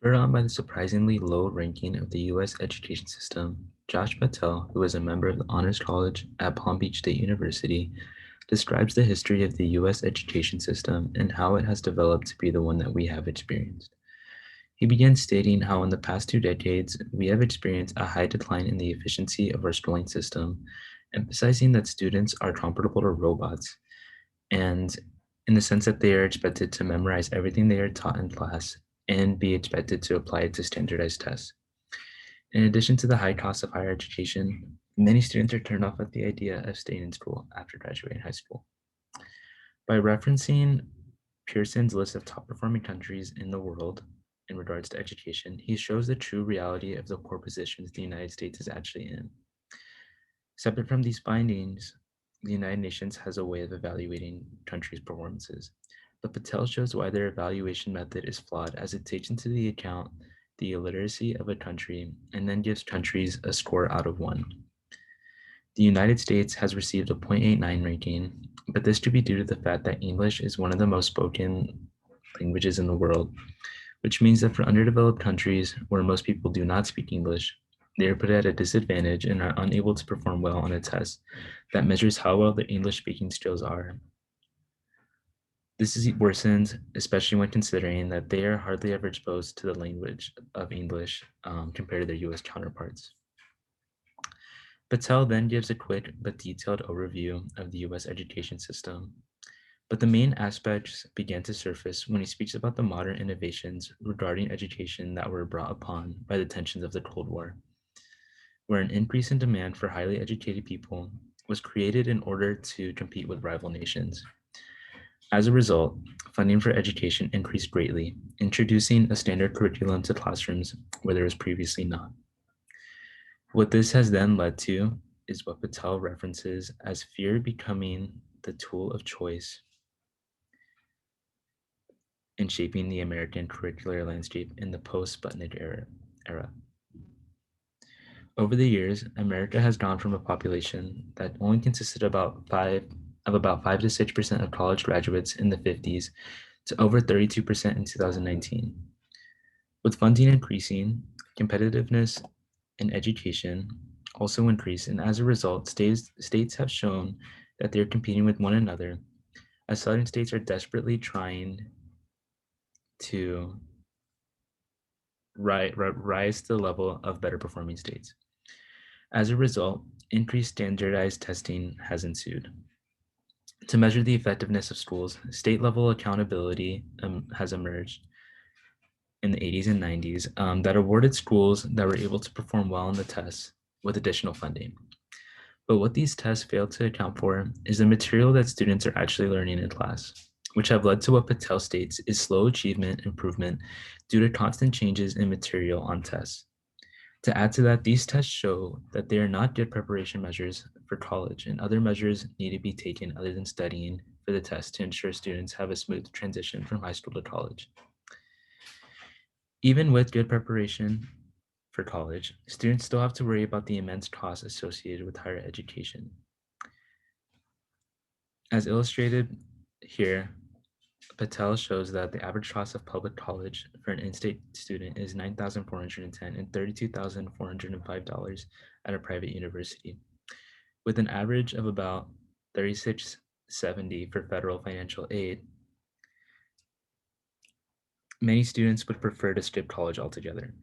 Spurred on by the surprisingly low ranking of the U.S. education system, Josh Patel, who is a member of the Honors College at Palm Beach State University, describes the history of the U.S. education system and how it has developed to be the one that we have experienced. He begins stating how in the past 2 decades, we have experienced a high decline in the efficiency of our schooling system, emphasizing that students are comparable to robots, and in the sense that they are expected to memorize everything they are taught in class and be expected to apply it to standardized tests. In addition to the high cost of higher education, many students are turned off at the idea of staying in school after graduating high school. By referencing Pearson's list of top performing countries in the world in regards to education, he shows the true reality of the poor positions the United States is actually in. Separate from these findings, the United Nations has a way of evaluating countries' performances, but Patel shows why their evaluation method is flawed as it takes into the account the illiteracy of a country and then gives countries a score out of 1. The United States has received a 0.89 ranking, but this could be due to the fact that English is one of the most spoken languages in the world, which means that for underdeveloped countries where most people do not speak English, they are put at a disadvantage and are unable to perform well on a test that measures how well their English speaking skills are. This is worsened, especially when considering that they are hardly ever exposed to the language of English compared to their US counterparts. Patel then gives a quick but detailed overview of the US education system, but the main aspects began to surface when he speaks about the modern innovations regarding education that were brought upon by the tensions of the Cold War, where an increase in demand for highly educated people was created in order to compete with rival nations. As a result, funding for education increased greatly, introducing a standard curriculum to classrooms where there was previously not. What this has then led to is what Patel references as fear becoming the tool of choice in shaping the American curricular landscape in the post-Sputnik era. Over the years, America has gone from a population that only consisted about 5 to 6% of college graduates in the 50s to over 32% in 2019. With funding increasing, competitiveness in education also increased, and as a result, states have shown that they're competing with one another, as southern states are desperately trying to rise to the level of better performing states. As a result, increased standardized testing has ensued. To measure the effectiveness of schools, state-level accountability has emerged in the 80s and 90s that awarded schools that were able to perform well on the tests with additional funding. But what these tests fail to account for is the material that students are actually learning in class, which have led to what Patel states is slow achievement improvement due to constant changes in material on tests. To add to that, these tests show that they are not good preparation measures for college, and other measures need to be taken other than studying for the test to ensure students have a smooth transition from high school to college. Even with good preparation for college, students still have to worry about the immense costs associated with higher education. As illustrated here, Patel shows that the average cost of public college for an in-state student is $9,410 and $32,405 at a private university, with an average of about $3670 for federal financial aid. Many students would prefer to skip college altogether.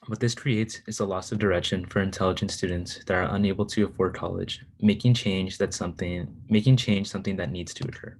What this creates is a loss of direction for intelligent students that are unable to afford college, making change something that needs to occur.